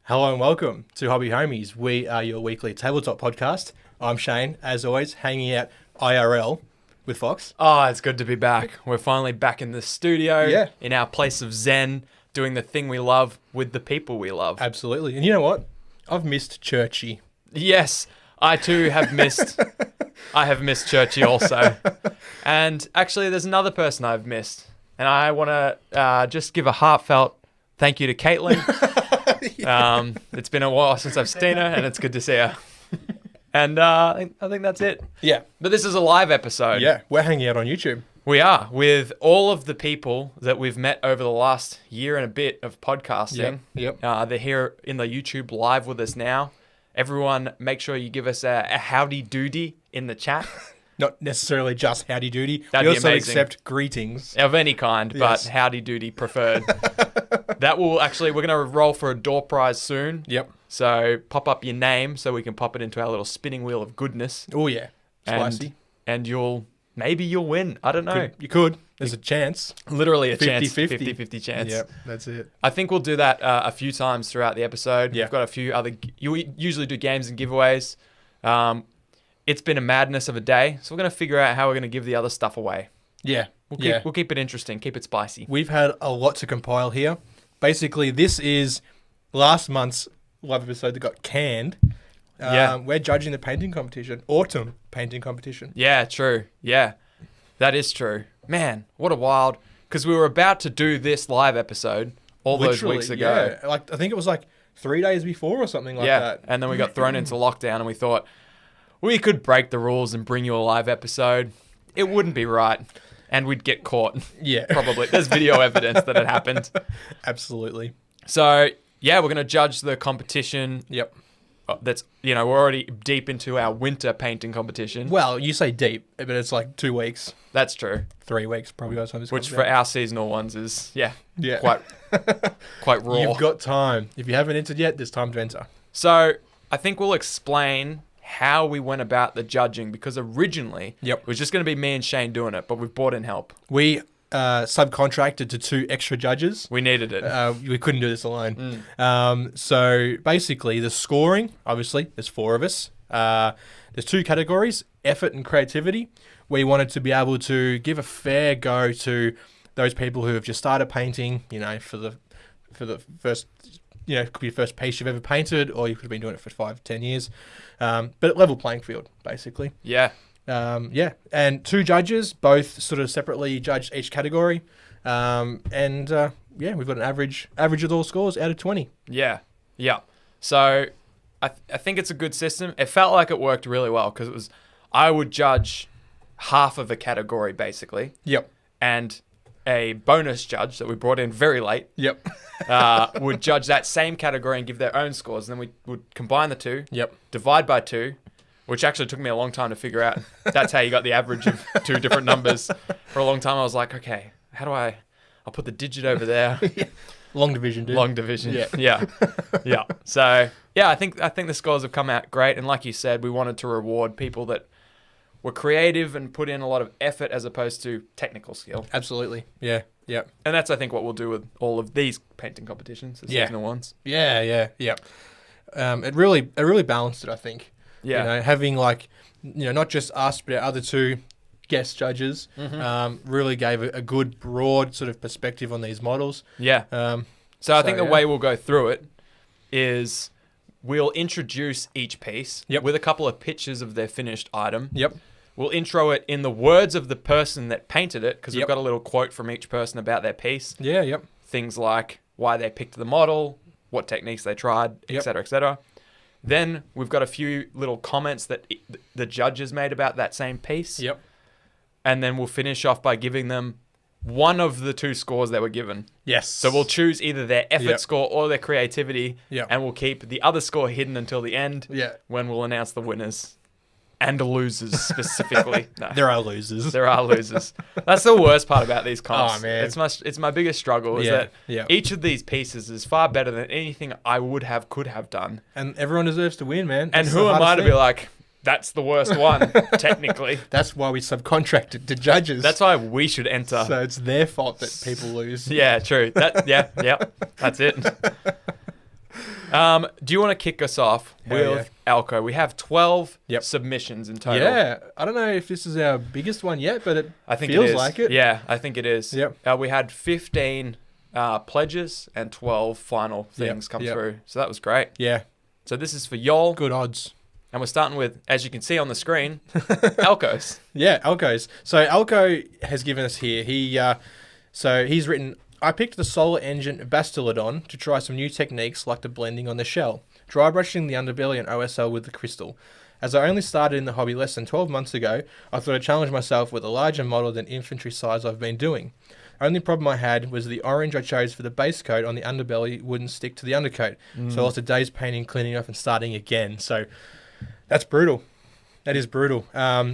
Hello and welcome to Hobby Homies. We are your weekly tabletop podcast. I'm Shane, as always, hanging out IRL with Fox. Oh, it's good to be back. We're finally back in the studio, Yeah. in our place of zen, doing the thing we love with the people we love. Absolutely. And you know what? I've missed Churchy. Yes, I too have missed. I have missed Churchy also. And actually, there's another person I've missed. And I want to just give a heartfelt thank you to Caitlin. It's been a while since I've seen her, and it's good to see her. And I think that's it. Yeah. But this is a live episode. Yeah. We're hanging out on YouTube. We are, with all of the people that we've met over the last year and a bit of podcasting. Yep. They're here in the YouTube live with us now. Everyone, make sure you give us a howdy doody in the chat. Not necessarily just howdy doody. That'd we be also amazing. accept greetings. Of any kind, but Yes. howdy doody preferred. That will actually, we're going to roll for a door prize soon. Yep. So pop up your name so we can pop it into our little spinning wheel of goodness. Oh, yeah. Spicy. And maybe you'll win. I don't know. You could. There's a chance. Literally a 50-50. 50-50 chance. Yep. That's it. I think we'll do that a few times throughout the episode. Yeah. We've got a few other... You usually do games and giveaways. It's been a madness of a day, so we're going to figure out how we're going to give the other stuff away. Yeah. We'll keep it interesting, keep it spicy. We've had a lot to compile here. Basically, this is last month's live episode that got canned. Yeah. We're judging the painting competition, autumn painting competition. Yeah, true. Yeah, that is true. Man, what a wild... Because we were about to do this live episode all those weeks ago. Yeah. I think it was 3 days before or something like that. And then we got thrown into lockdown and we thought, we could break the rules and bring you a live episode. It wouldn't be right. And we'd get caught. Yeah. Probably. There's video evidence that it happened. Absolutely. So, yeah, we're going to judge the competition. Yep. That's, we're already deep into our winter painting competition. Well, you say deep, but it's 2 weeks, That's true. 3 weeks probably by the time this Which comes for out. our seasonal ones is, Yeah. quite raw. You've got time. If you haven't entered yet, there's time to enter. So, I think we'll explain how we went about the judging, because originally it was just going to be me and Shane doing it, but we've brought in help. We subcontracted to 2 extra judges. We needed it. We couldn't do this alone. So basically, the scoring, obviously, there's 4 of us. There's 2 categories, effort and creativity. We wanted to be able to give a fair go to those people who have just started painting, for the first, it could be the first piece you've ever painted, or you could have been doing it for 5-10 years. But at level playing field, basically. Yeah. And 2 judges, both sort of separately judged each category. We've got an average of all scores out of 20. Yeah. So I think it's a good system. It felt like it worked really well because I would judge half of a category basically. Yep. And a bonus judge that we brought in very late. Yep. Would judge that same category and give their own scores. And then we would combine the 2. Yep. Divide by 2. Which actually took me a long time to figure out. That's how you got the average of 2 different numbers. For a long time, I was like, okay, how do I'll put the digit over there. Long division, dude. Long division. Yeah. Yeah. So, yeah, I think the scores have come out great. And like you said, we wanted to reward people that were creative and put in a lot of effort as opposed to technical skill. Absolutely. Yeah. Yep. And that's, I think, what we'll do with all of these painting competitions, the seasonal ones. Yeah. It really balanced it, I think. Yeah. Having not just us, but our other 2 guest judges, really gave a good broad sort of perspective on these models. Yeah. So I think the way we'll go through it is we'll introduce each piece with a couple of pictures of their finished item. Yep. We'll intro it in the words of the person that painted it, because we've got a little quote from each person about their piece. Yeah, yep. Things like why they picked the model, what techniques they tried, etc., etc. Then we've got a few little comments that the judges made about that same piece. Yep. And then we'll finish off by giving them one of the 2 scores they were given. Yes. So we'll choose either their effort score or their creativity. Yep. And we'll keep the other score hidden until the end. Yeah. When we'll announce the winners. And losers specifically. No. There are losers. There are losers. That's the worst part about these comps. Oh, man. It's my biggest struggle is that Yeah. each of these pieces is far better than anything I could have done. And everyone deserves to win, man. And who am I to be like, that's the worst one, technically. That's why we subcontracted to judges. That's why we should enter. So it's their fault that people lose. Yeah, true. That's it. Do you want to kick us off with Alco? We have 12 submissions in total. Yeah, I don't know if this is our biggest one yet, but I think feels it is. like it. Yeah, I think it is. Yep. We had 15 pledges and 12 final things come through. So that was great. Yeah. So this is for y'all. Good odds. And we're starting with, as you can see on the screen, Alcos. Yeah, Alcos. So Alco has given us here. He's written, I picked the Solar Engine Bastillodon to try some new techniques like the blending on the shell, dry brushing the underbelly and OSL with the crystal. As I only started in the hobby less than 12 months ago, I thought I'd challenge myself with a larger model than infantry size I've been doing. Only problem I had was the orange I chose for the base coat on the underbelly wouldn't stick to the undercoat. So lots of days painting, cleaning off and starting again. So that's brutal. That is brutal.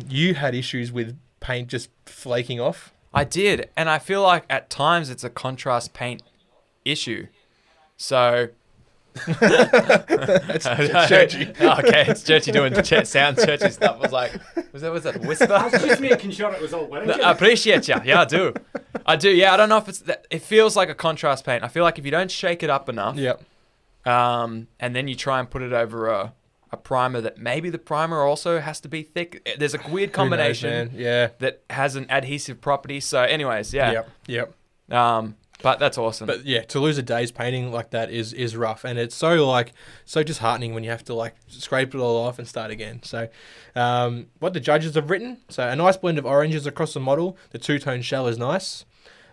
You had issues with paint just flaking off. I did, and I feel like at times it's a contrast paint issue. So That's Churchy. Okay, it's Churchy doing sound Churchy stuff. I was like, was that a whisper? I was just making sure it was all working. I appreciate you. Yeah, I do. Yeah, I don't know if it's that. It feels like a contrast paint. I feel like if you don't shake it up enough, and then you try and put it over a primer that maybe the primer also has to be thick. There's a weird combination that has an adhesive property. So anyways, Yep. But that's awesome. But yeah, to lose a day's painting like that is rough, and it's so disheartening when you have to scrape it all off and start again. So, what the judges have written: so a nice blend of oranges across the model. The two-tone shell is nice.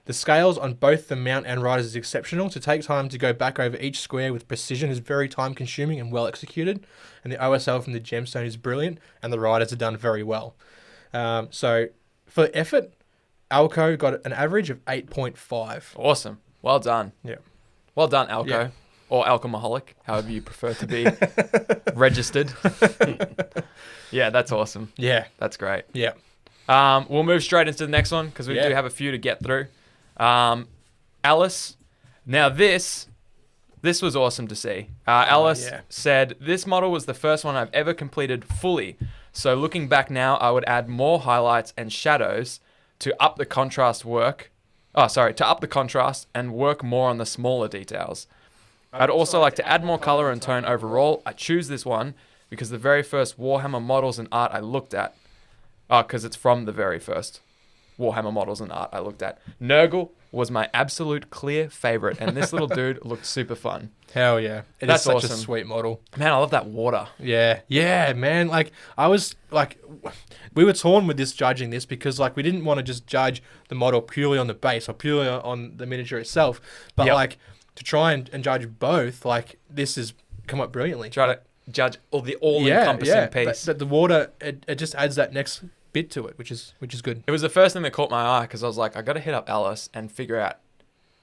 The scales on both the mount and riders is exceptional. To take time to go back over each square with precision is very time-consuming and well executed. And the OSL from the gemstone is brilliant, and the riders are done very well. So for effort, Alco got an average of 8.5. Awesome. Well done. Yeah. Well done, Alco. Yeah. Or Alcoholic, however you prefer to be registered. Yeah, that's awesome. Yeah. That's great. Yeah. We'll move straight into the next one because we do have a few to get through. Alice. Now this was awesome to see. Alice said, this model was the first one I've ever completed fully. So looking back now, I would add more highlights and shadows to up the contrast and work more on the smaller details. I'd also like to add more color and tone overall. I choose this one because the very first Warhammer models and art I looked at, because it's from the very first Warhammer models and art I looked at. Nurgle was my absolute clear favorite, and this little dude looked super fun. Hell yeah. That's such awesome. a sweet model. Man, I love that water. Yeah. Yeah, man. We were torn with judging this because we didn't want to just judge the model purely on the base or purely on the miniature itself. But to try and judge both, this has come up brilliantly. Try to judge the all-encompassing piece. But the water, it just adds that next bit to it, which is good. It was the first thing that caught my eye because I was like, I got to hit up Alice and figure out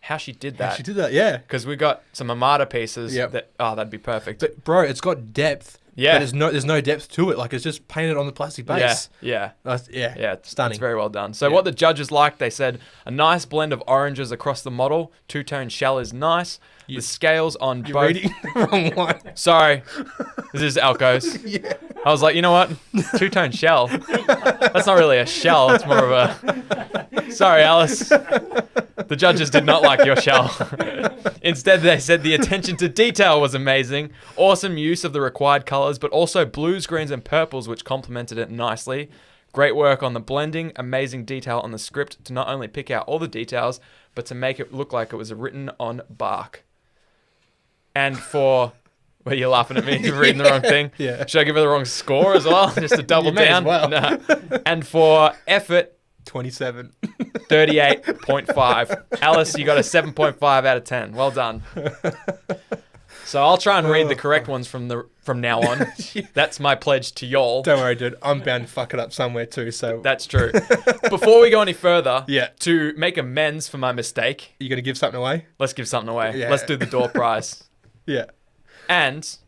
how she did that. Yeah. Because we got some Armada pieces that'd be perfect. But bro, it's got depth. Yeah. But there's no depth to it. It's just painted on the plastic base. Yeah. It's stunning. It's very well done. So what the judges liked, they said, a nice blend of oranges across the model. Two-tone shell is nice. The scales on both... You're reading the wrong one. Sorry. This is Alco's. I was like, you know what? Two-tone shell. That's not really a shell. It's more of a... Sorry, Alice. The judges did not like your shell. Instead, they said the attention to detail was amazing. Awesome use of the required colors, but also blues, greens, and purples, which complemented it nicely. Great work on the blending. Amazing detail on the script to not only pick out all the details, but to make it look like it was written on bark. And for... Well, you're laughing at me for reading the wrong thing. Yeah. Should I give her the wrong score as well? Just to double down? Well. No. And for effort, 27. 38.5. Alice, you got a 7.5 out of 10. Well done. So I'll try and read the correct ones from now on. That's my pledge to y'all. Don't worry, dude. I'm bound to fuck it up somewhere too. So that's true. Before we go any further, Yeah. to make amends for my mistake, you gonna give something away? let's give something away. Yeah. Let's do the door prize. Yeah. And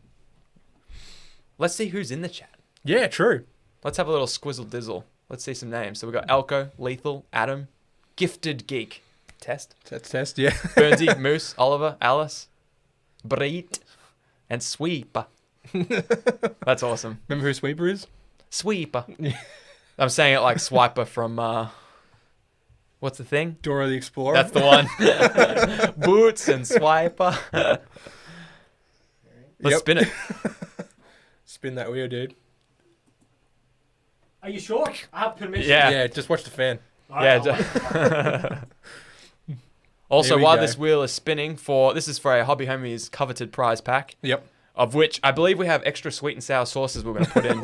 let's see who's in the chat. Yeah, true. Let's have a little squizzle dizzle. Let's see some names. So we've got Alco, Lethal, Adam, Gifted Geek, Test, That's test, yeah. Burnsy, Moose, Oliver, Alice, Breet, and Sweeper. That's awesome. Remember who Sweeper is? Sweeper. I'm saying it like Swiper from, what's the thing? Dora the Explorer. That's the one. Boots and Swiper. Let's Yep. spin it. Spin that wheel, dude. Are you sure? I have permission. Yeah. Yeah, just watch the fan. Alright, Yeah. Also, Here we while go. this wheel is spinning, this is for a Hobby Homies coveted prize pack, Yep. of which I believe we have extra sweet and sour sauces we're going to put in.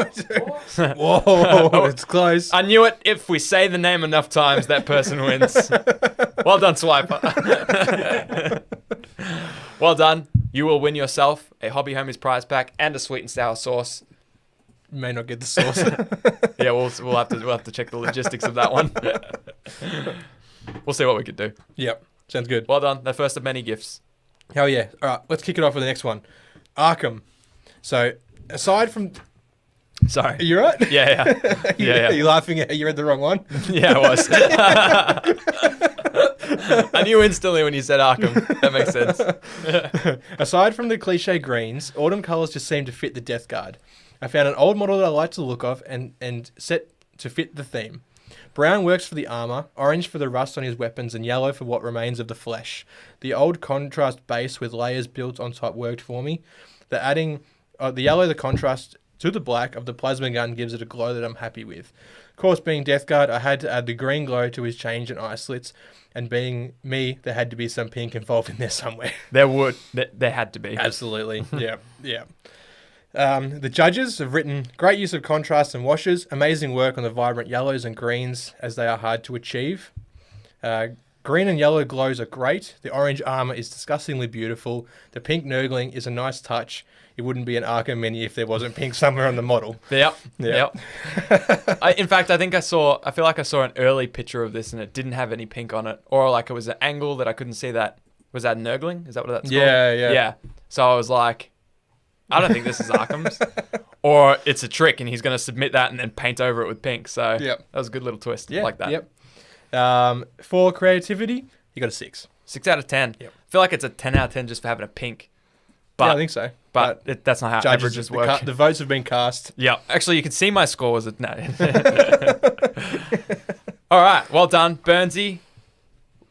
Whoa, it's close. I knew it. If we say the name enough times, that person wins. Well done, Swiper. Well done. You will win yourself a Hobby Homies prize pack and a sweet and sour sauce. May not get the sauce. Yeah, we'll have to check the logistics of that one. We'll see what we could do. Yep. Sounds good. Well done. The first of many gifts. Hell yeah. All right, let's kick it off with the next one. Arkham. So, aside from... Sorry. Are you right? Yeah. Yeah. Are you laughing at you read the wrong one? Yeah, I was. I knew instantly when you said Arkham. That makes sense. Aside from the cliche greens, autumn colours just seem to fit the Death Guard. I found an old model that I like the look of and set to fit the theme. Brown works for the armour, orange for the rust on his weapons, and yellow for what remains of the flesh. The old contrast base with layers built on top worked for me. The yellow, the contrast to the black of the plasma gun gives it a glow that I'm happy with. Of course, being Death Guard, I had to add the green glow to his change and eye slits, and being me, there had to be some pink involved in there somewhere. There had to be. Absolutely. Yeah. The judges have written great use of contrast and washes, amazing work on the vibrant yellows and greens as they are hard to achieve. Green and yellow glows are great. The orange armor is disgustingly beautiful. The pink nurgling is a nice touch. It wouldn't be an Arkham Mini if there wasn't pink somewhere on the model. Yep. In fact, I feel like I saw an early picture of this and it didn't have any pink on it. Or like it was an angle that I couldn't see that. Was that nurgling? Is that what that's called? Yeah. So I was like, I don't think this is Arkham's. Or it's a trick and he's going to submit that and then paint over it with pink. So that was a good little twist. Yeah, Like that. Yep. For creativity, you got a 6. 6 out of 10. Yep. I feel like it's a 10 out of 10 just for having a pink. But, yeah, I think so. But that's not how averages work. The votes have been cast. Yeah. Actually, you can see my score was no. All right. Well done, Burnsy.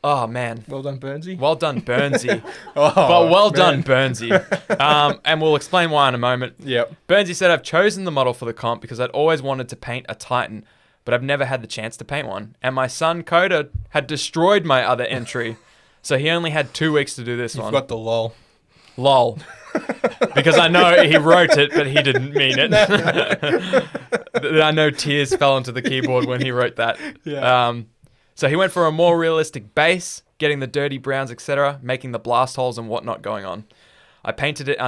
Oh, man. Well done, Burnsy. Well done, Burnsy. Oh, but well man. done, Burnsy. And we'll explain why in a moment. Yep. Burnsy said, I've chosen the model for the comp because I'd always wanted to paint a Titan, but I've never had the chance to paint one. And my son, Coda, had destroyed my other entry. So he only had 2 weeks to do this You've one. got the lol. Lol. Because I know he wrote it, but he didn't mean it. I know tears fell onto the keyboard when he wrote that. Yeah. So he went for a more realistic base, getting the dirty browns, etc., making the blast holes and whatnot going on. I painted it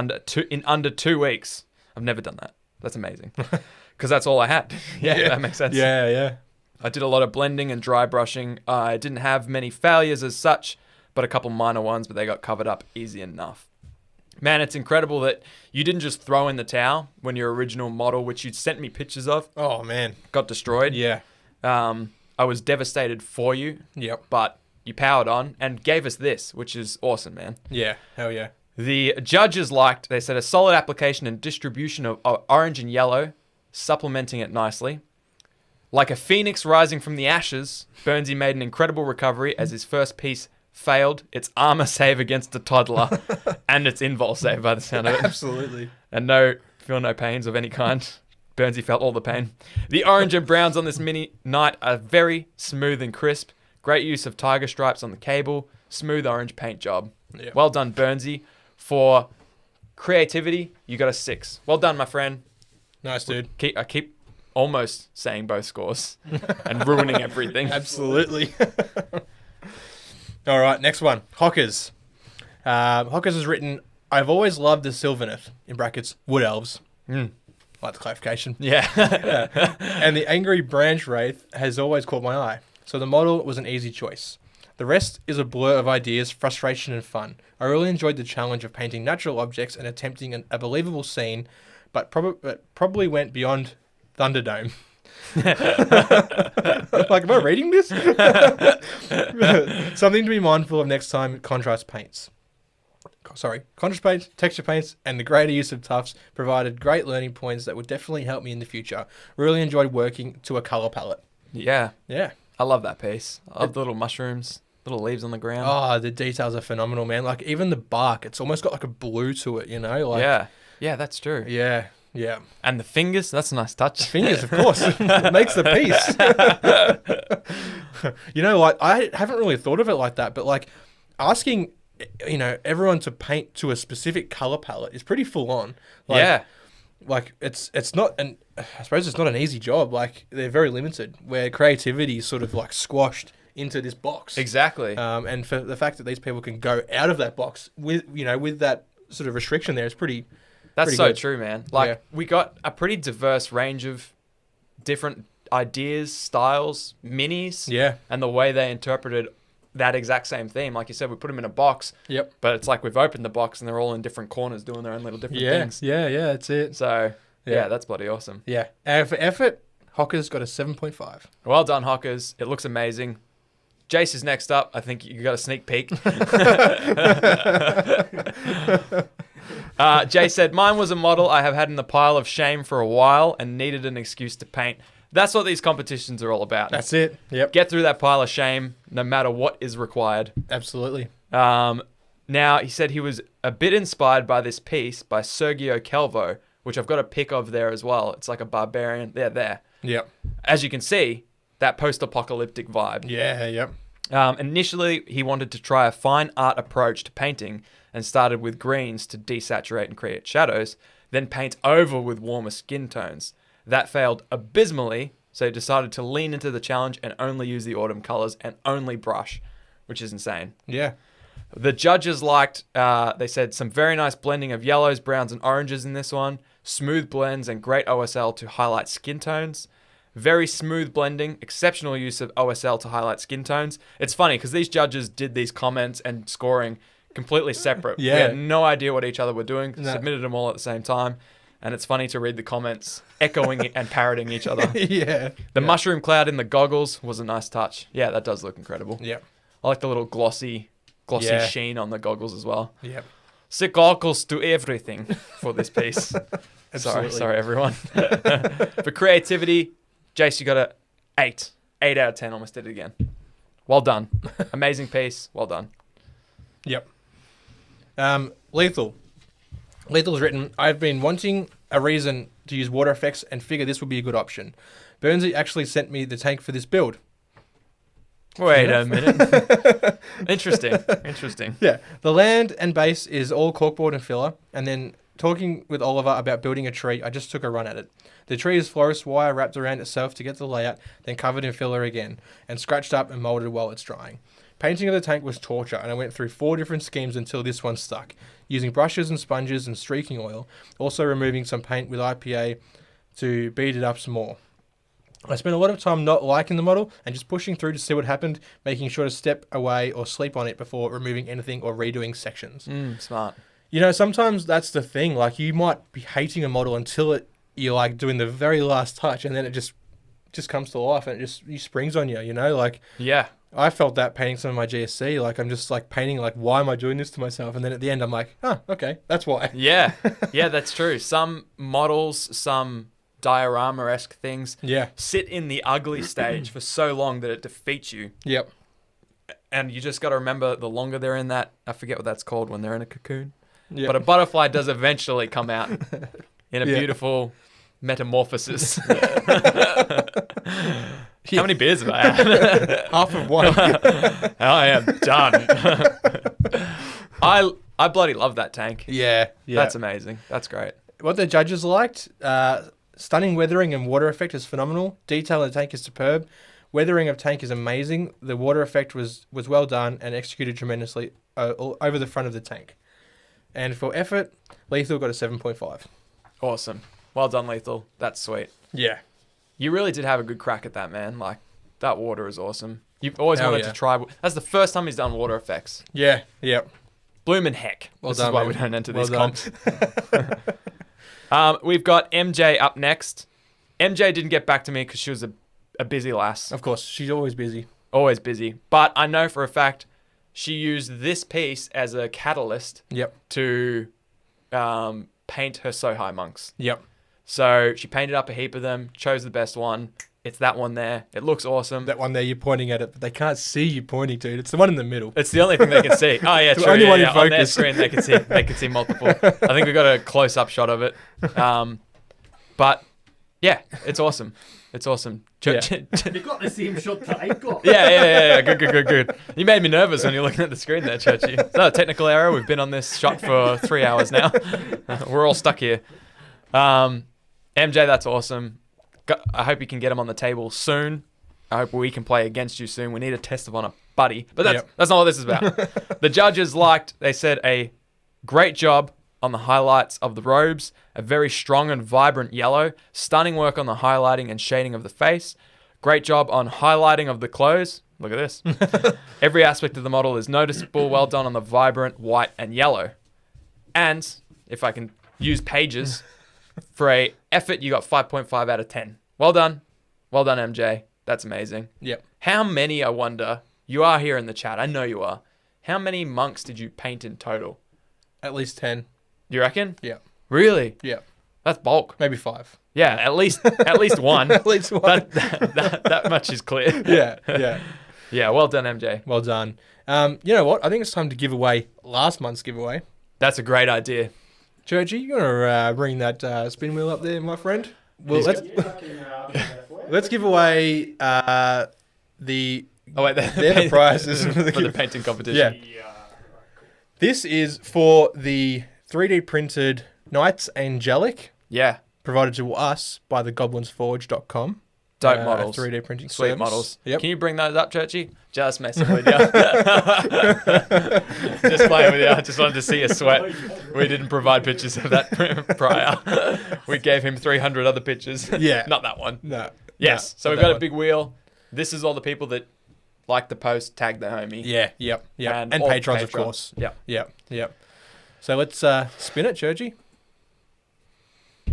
in under 2 weeks. I've never done that. That's amazing. Because that's all I had. Yeah, that makes sense. Yeah. I did a lot of blending and dry brushing. I didn't have many failures as such, but a couple minor ones, but they got covered up easy enough. Man, it's incredible that you didn't just throw in the towel when your original model, which you'd sent me pictures of, Oh, man. got destroyed. Yeah. I was devastated for you, Yep. but you powered on and gave us this, which is awesome, man. Yeah. Hell yeah. The judges liked, they said, a solid application and distribution of orange and yellow, supplementing it nicely. Like a phoenix rising from the ashes, Burnsy made an incredible recovery as his first piece failed its armor save against a toddler and its invul save by the sound of it. Absolutely. And feel no pains of any kind. Burnsy felt all the pain. The orange and browns on this mini knight are very smooth and crisp. Great use of tiger stripes on the cable. Smooth orange paint job. Yeah. Well done, Burnsy. For creativity, you got a 6. Well done, my friend. Nice, dude. I keep almost saying both scores and ruining everything. Absolutely. All right, next one. Hockers. Hockers has written, I've always loved the Sylvaneth, in brackets, wood elves. Like the clarification. Yeah. And the angry branch wraith has always caught my eye. So the model was an easy choice. The rest is a blur of ideas, frustration, and fun. I really enjoyed the challenge of painting natural objects and attempting a believable scene, but probably went beyond Thunderdome. Like, am I reading this? Something to be mindful of next time contrast paints. Contrast paints, texture paints, and the greater use of tufts provided great learning points that would definitely help me in the future. Really enjoyed working to a color palette. Yeah. Yeah. I love that piece. I love the little mushrooms, little leaves on the ground. Oh, the details are phenomenal, man. Like, even the bark, it's almost got like a blue to it, you know? Like, Yeah. Yeah, that's true. Yeah, yeah. And the fingers, that's a nice touch. Fingers, of course. It makes the piece. You know, like, I haven't really thought of it like that, but like asking, you know, everyone to paint to a specific color palette is pretty full on. Like, Yeah. Like it's not an, I suppose it's not an easy job. Like they're very limited, where creativity is sort of like squashed into this box. Exactly. And for the fact that these people can go out of that box with, you know, with that sort of restriction there is pretty. That's pretty so good. true, man. Like, Yeah. we got a pretty diverse range of different ideas, styles, minis, Yeah. and the way they interpreted that exact same theme. Like you said, we put them in a box, Yep. but it's like we've opened the box and they're all in different corners doing their own little different things. Yeah. That's it. So, Yeah. yeah, that's bloody awesome. Yeah. And for effort, Hocker's got a 7.5. Well done, Hockers. It looks amazing. Jace is next up. I think you got a sneak peek. Jay said, mine was a model I have had in the pile of shame for a while and needed an excuse to paint. That's what these competitions are all about. That's it. Yep. Get through that pile of shame no matter what is required. Absolutely. Now, he said he was a bit inspired by this piece by Sergio Calvo, which I've got a pic of there as well. It's like a barbarian. They're there. Yep. As you can see, that post-apocalyptic vibe. Yeah. Yep. Initially, he wanted to try a fine art approach to painting and started with greens to desaturate and create shadows, then paint over with warmer skin tones. That failed abysmally, so he decided to lean into the challenge and only use the autumn colors and only brush, which is insane. Yeah. The judges liked, they said, some very nice blending of yellows, browns, and oranges in this one, smooth blends and great OSL to highlight skin tones. Very smooth blending, exceptional use of OSL to highlight skin tones. It's funny because these judges did these comments and scoring completely separate. Yeah. We had no idea what each other were doing, No. submitted them all at the same time. And it's funny to read the comments echoing and parroting each other. Yeah. The mushroom cloud in the goggles was a nice touch. Yeah, that does look incredible. Yep. I like the little glossy Yeah. sheen on the goggles as well. Yep. Sick goggles do everything for this piece. Absolutely. sorry everyone. For creativity, Jace, you got a 8. 8 out of 10, almost did it again. Well done. Amazing piece. Well done. Yep. Lethal. Lethal's written, I've been wanting a reason to use water effects and figure this would be a good option. Burnsy actually sent me the tank for this build. Wait a minute. Interesting. Yeah. The land and base is all corkboard and filler. And then talking with Oliver about building a tree, I just took a run at it. The tree is florist wire wrapped around itself to get the layout, then covered in filler again, and scratched up and molded while it's drying. Painting of the tank was torture, and I went through 4 different schemes until this one stuck, using brushes and sponges and streaking oil, also removing some paint with IPA to beat it up some more. I spent a lot of time not liking the model and just pushing through to see what happened, making sure to step away or sleep on it before removing anything or redoing sections. Smart. You know, sometimes that's the thing. Like, you might be hating a model until you're like doing the very last touch, and then it just comes to life and it just springs on you. You know, like Yeah. I felt that painting some of my GSC. Like, I'm just like painting like, why am I doing this to myself? And then at the end, I'm like, okay, that's why. Yeah. Yeah, that's true. Some models, some diorama-esque things Yeah. sit in the ugly stage for so long that it defeats you. Yep. And you just got to remember, the longer they're in that, I forget what that's called when they're in a cocoon. Yep. But a butterfly does eventually come out in a Yeah. beautiful metamorphosis. How many beers have I had? Half of one. I am done. I bloody love that tank. Yeah. That's amazing. That's great. What the judges liked, stunning weathering and water effect is phenomenal. Detail in the tank is superb. Weathering of tank is amazing. The water effect was well done and executed tremendously over the front of the tank. And for effort, Lethal got a 7.5. Awesome. Well done, Lethal. That's sweet. Yeah. You really did have a good crack at that, man. Like, that water is awesome. You've always Hell wanted yeah. to try. That's the first time he's done water effects. Yeah. Yep. Bloomin' heck. Well This done, is why man. we don't enter Well these done. comps. We've got MJ up next. MJ didn't get back to me because she was a busy lass. Of course, she's always busy. Always busy. But I know for a fact she used this piece as a catalyst Yep. to paint her So High monks. Yep. So she painted up a heap of them, chose the best one, It's that one there. It looks awesome. That one there, you're pointing at it, but they can't see you pointing, dude. It's the one in the middle. It's the only thing they can see. Oh yeah, It's the true. only Yeah, one in yeah. On their focus. screen, they can see. They can see multiple. I think we got a close-up shot of it. But yeah, it's awesome. It's awesome. Yeah. You got the same shot that I got. Yeah. Good. You made me nervous when you're looking at the screen there, Churchy. So, technical error. We've been on this shot for 3 hours now. We're all stuck here. MJ, that's awesome. I hope you can get him on the table soon. I hope we can play against you soon. We need a test of honor, buddy. But that's not what this is about. The judges they said, a great job on the highlights of the robes, a very strong and vibrant yellow, stunning work on the highlighting and shading of the face, great job on highlighting of the clothes. Look at this. Every aspect of the model is noticeable. Well done on the vibrant white and yellow. And if I can use pages, for a effort, you got 5.5 out of 10. Well done, MJ. That's amazing. Yep. How many, I wonder, you are here in the chat, I know you are. How many monks did you paint in total? At least 10. You reckon? Yeah. Really? Yeah. That's bulk. Maybe 5. Yeah, at least one. At least one. That much is clear. Yeah. Yeah, well done, MJ. Well done. You know what? I think it's time to give away last month's giveaway. That's a great idea. Churchy, you want to bring that spin wheel up there, my friend? Well, let's give away the Oh wait, they're the prizes for the painting competition. Yeah. This is for the 3D printed Knights Angelic, Yeah. provided to us by thegoblinsforge.com. Dope models. 3D printing Sweet service. models. Yep. Can you bring those up, Churchy? Just messing with you. Just playing with you. I just wanted to see you sweat. We didn't provide pictures of that prior. We gave him 300 other pictures. Yeah. Not that one. No. Yes. No, So not we've that got a one. big wheel. This is all the people that like the post, tag the homie. Yeah, yep. And all patrons, of course. Yep. Yep. So let's spin it, Churchy.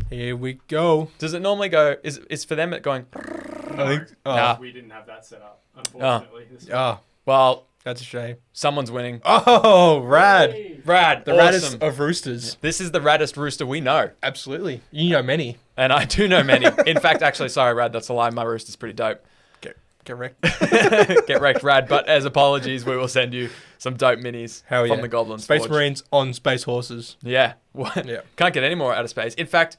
Here we go. Does it normally go? Is for them it going? I think. Oh, Nah. We didn't have that set up, unfortunately. This time. Well, that's a shame. someone's winning. Oh, rad. Hey. Rad. The awesome. raddest of roosters. This is the raddest rooster we know. Absolutely. You know many. And I do know many. In fact, actually, sorry, Rad, that's a lie. My rooster's pretty dope. Correct. Get wrecked, Rad. But as apologies, we will send you some dope minis Hell yeah. from the Goblins Space Forge. Marines on space horses. Yeah. Yeah. Can't get any more out of space. In fact,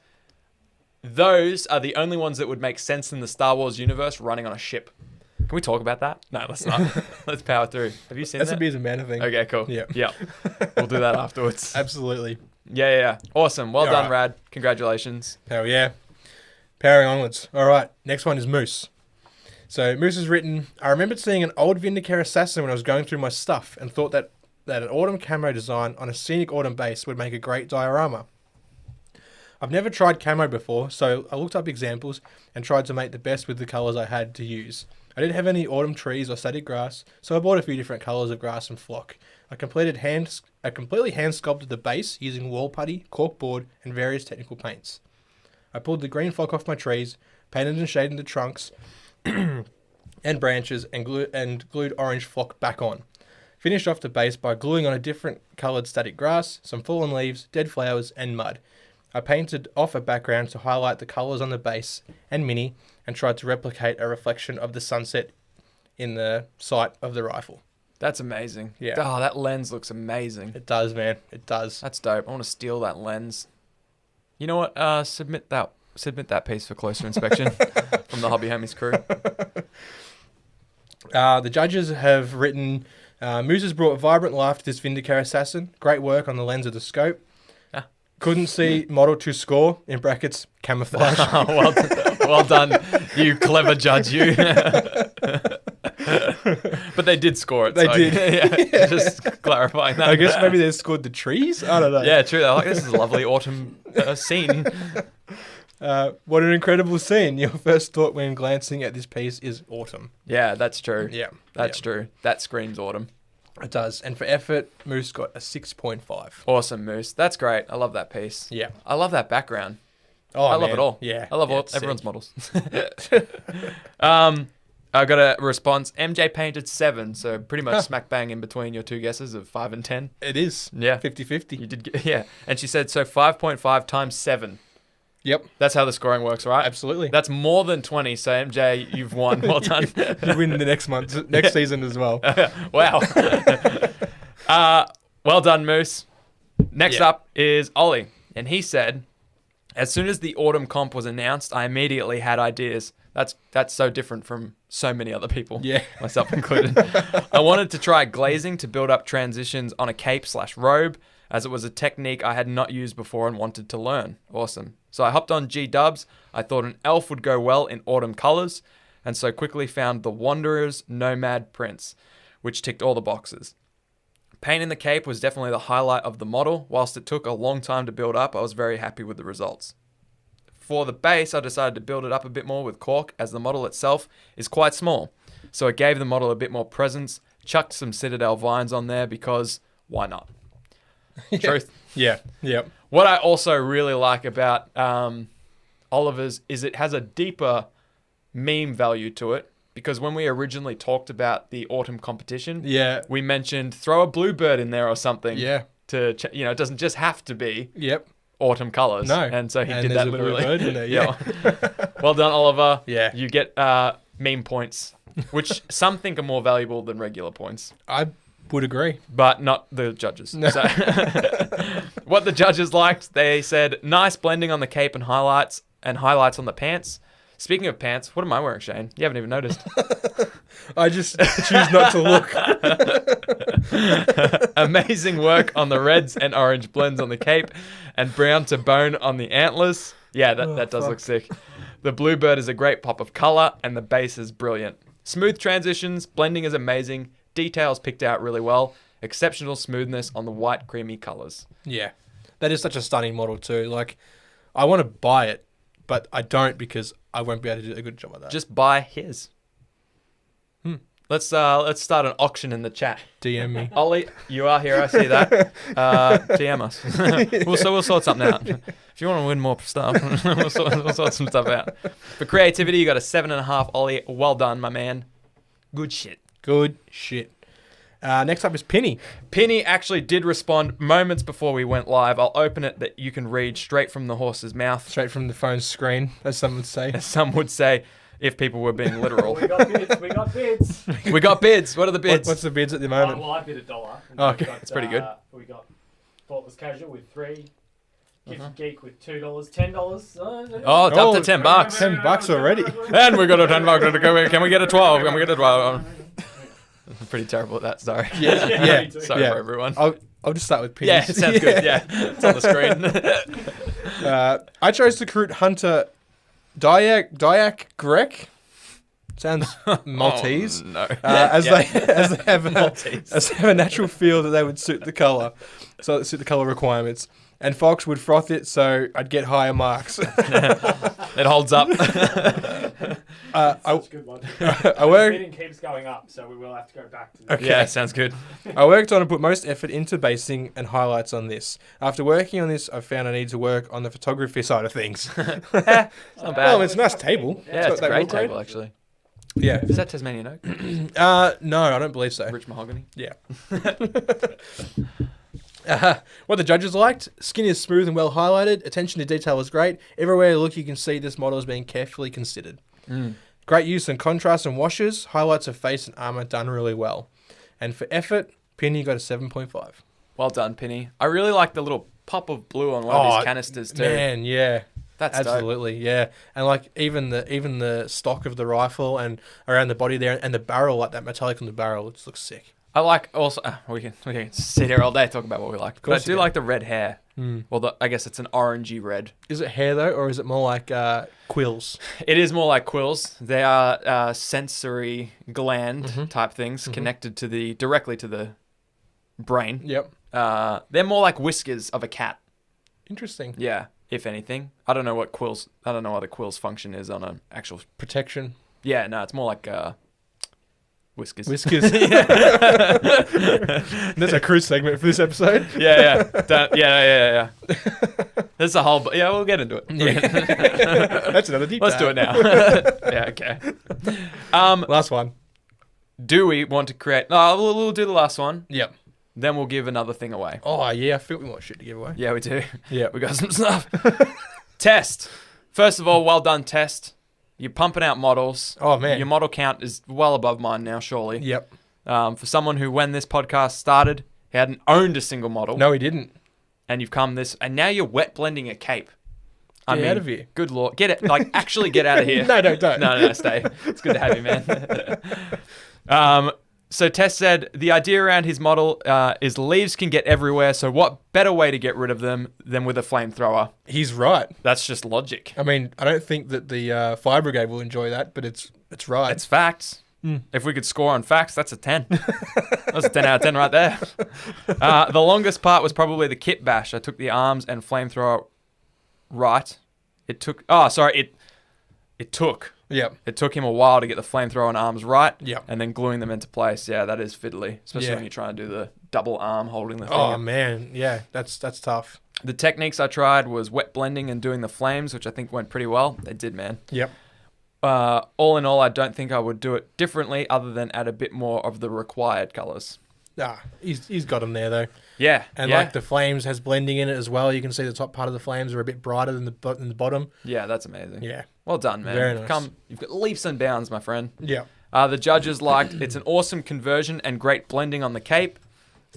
those are the only ones that would make sense in the Star Wars universe running on a ship. Can we talk about that? No, let's not. Let's power through. Have you seen That's that? a Beers and Manor thing. Okay, cool. Yeah. Yeah. We'll do that afterwards. Absolutely. Yeah. Awesome. Well All done, right. Rad. Congratulations. Hell yeah. Powering onwards. All right. Next one is Moose. So Moose has written, I remembered seeing an old Vindicare assassin when I was going through my stuff and thought that an autumn camo design on a scenic autumn base would make a great diorama. I've never tried camo before, so I looked up examples and tried to make the best with the colours I had to use. I didn't have any autumn trees or static grass, so I bought a few different colours of grass and flock. I completely hand sculpted the base using wall putty, corkboard, and various technical paints. I pulled the green flock off my trees, painted and shaded the trunks and branches, and glued orange flock back on. Finished off the base by gluing on a different coloured static grass, some fallen leaves, dead flowers, and mud. I painted off a background to highlight the colours on the base and mini, and tried to replicate a reflection of the sunset in the sight of the rifle. That's amazing. Yeah. Oh, that lens looks amazing. It does, man. It does. That's dope. I want to steal that lens. You know what? Submit that piece for closer inspection from the Hobby Homies crew. The judges have written, Moose has brought vibrant life to this Vindicare assassin. Great work on the lens of the scope. Couldn't see model to score, in brackets, camouflage. Well done, you clever judge, you. But they did score it. They so, did. Yeah, just clarifying that. I guess maybe they scored the trees? I don't know. Yeah, true. They're like, this is a lovely autumn scene. What an incredible scene. Your first thought when glancing at this piece is autumn. Yeah, that's true. Yeah. That's true. That screams autumn. It does. And for effort, Moose got a 6.5. Awesome, Moose. That's great. I love that piece. Yeah. I love that background. Oh, I love it all. Yeah. I love yeah, all, it's everyone's sick. models. I got a response. MJ painted 7, so pretty much smack bang in between your two guesses of 5 and 10. It is. Yeah. 50-50. You did, yeah. And she said, so 5.5 times 7. Yep. That's how the scoring works, right? Absolutely. That's more than 20. So MJ, you've won. Well done. You win the next season as well. Wow. Well done, Moose. Next up is Ollie, and he said, as soon as the autumn comp was announced, I immediately had ideas. That's so different from so many other people, myself included. I wanted to try glazing to build up transitions on a cape/robe, as it was a technique I had not used before and wanted to learn. Awesome. So I hopped on G-dubs. I thought an elf would go well in autumn colors, and so quickly found the Wanderer's Nomad Prince, which ticked all the boxes. Painting the cape was definitely the highlight of the model. Whilst it took a long time to build up, I was very happy with the results. For the base, I decided to build it up a bit more with cork, as the model itself is quite small. So it gave the model a bit more presence, chucked some Citadel vines on there because why not? Truth. Yeah. Yep. What I also really like about Oliver's is it has a deeper meme value to it, because when we originally talked about the autumn competition, we mentioned throw a bluebird in there or something. Yeah. To it doesn't just have to be autumn colors. No. And so he did that literally. Bird in there, Well done, Oliver. Yeah. You get meme points, which some think are more valuable than regular points. I would agree. But not the judges. No. So what the judges liked, they said, nice blending on the cape and highlights on the pants. Speaking of pants, what am I wearing, Shane? You haven't even noticed. I just choose not to look. Amazing work on the reds and orange blends on the cape, and brown to bone on the antlers. Yeah, that does look sick. The bluebird is a great pop of color, and the base is brilliant. Smooth transitions, blending is amazing, details picked out really well, exceptional smoothness on the white creamy colors. Yeah, that is such a stunning model too. Like, I want to buy it, but I don't because I won't be able to do a good job of that. Just buy his. Let's start an auction in the chat. DM me. Ollie, you are here. I see that. DM us. We'll sort something out. If you want to win more stuff, we'll sort some stuff out. For creativity, you got a 7.5. Ollie, well done, my man. Good shit. Good shit. Next up is Penny. Penny actually did respond moments before we went live. I'll open it that you can read straight from the horse's mouth. Straight from the phone's screen, as some would say. As some would say, if people were being literal. We got bids. We got bids. We got bids. What are the bids? What's the bids at the moment? Well, I bid $1. Oh, okay. Got, that's pretty good. We got Thoughtless Casual with 3. Gifted Geek with $2. $10. Oh, it's up to $10. $10 already. And we got a $10. Can we get a 12? Can we get a 12? I'm pretty terrible at that. Sorry. Yeah. Sorry for everyone. I'll just start with Penny. Yeah, it sounds good. Yeah, it's on the screen. I chose to recruit Hunter Dyak Grek. Sounds Maltese. Oh, no. As they have a natural feel that they would suit the color, so suit the color requirements. And Fox would froth it, so I'd get higher marks. It holds up. That's a good one. Bidding keeps going up, so we will have to go back to that. Okay. Yeah, sounds good. I worked on and put most effort into basing and highlights on this. After working on this, I found I need to work on the photography side of things. It's not bad. Well, it's a nice table. Yeah, it's a got that great wood grain. table, actually. Yeah. Is that Tasmanian oak? No, I don't believe so. Rich mahogany? Yeah. What the judges liked: skin is smooth and well highlighted. Attention to detail is great. Everywhere you look, you can see this model is being carefully considered. Great use in contrast and washes. Highlights of face and armor done really well. And for effort, Penny got a 7.5. Well done, Penny. I really like the little pop of blue on one of these canisters too. Man, yeah. That's absolutely, yeah. And like even the stock of the rifle and around the body there and the barrel, like that metallic on the barrel, it just looks sick. I like also we can sit here all day talk about what we like. But I do like the red hair. Well, I guess it's an orangey red. Is it hair though, or is it more like quills? It is more like quills. They are sensory gland type things connected to directly to the brain. Yep. They're more like whiskers of a cat. Interesting. Yeah, if anything. I don't know what the quill's function is on an actual protection. Yeah, no, it's more like whiskers. Whiskers. That's a cruise segment for this episode. Yeah. There's a whole... Yeah, we'll get into it. That's another deep Let's dive. do it now. Yeah, okay. Last one. Do we want to create... No, we'll do the last one. Yep. Then we'll give another thing away. Oh, yeah. I feel we want shit to give away. Yeah, we do. Yeah. We got some stuff. Test. First of all, well done, Test. You're pumping out models. Oh, man. Your model count is well above mine now, surely. Yep. For someone who, when this podcast started, he hadn't owned a single model. No, he didn't. And you've come this, and now you're wet blending a cape. Get out of here. Good lord. Get it. Like, actually get out of here. No, don't. No, stay. It's good to have you, man. So Tess said, the idea around his model is leaves can get everywhere, so what better way to get rid of them than with a flamethrower? He's right. That's just logic. I mean, I don't think that the fire brigade will enjoy that, but it's right. It's facts. If we could score on facts, that's a 10. That's a 10 out of 10 right there. The longest part was probably the kit bash. I took the arms and flamethrower right. It took... Oh, sorry. It took... Yep. It took him a while to get the flamethrower and arms right. Yep. And then gluing them into place. Yeah, that is fiddly. Especially when you're trying to do the double arm holding the thing. Oh, man. Yeah, that's tough. The techniques I tried was wet blending and doing the flames, which I think went pretty well. They did, man. Yep. All in all, I don't think I would do it differently other than add a bit more of the required colours. He's got them there, though. Yeah. And like the flames has blending in it as well. You can see the top part of the flames are a bit brighter than the bottom. Yeah, that's amazing. Yeah. Well done, man. Very nice. You've got leaps and bounds, my friend. Yeah. The judges liked it's an awesome conversion and great blending on the cape.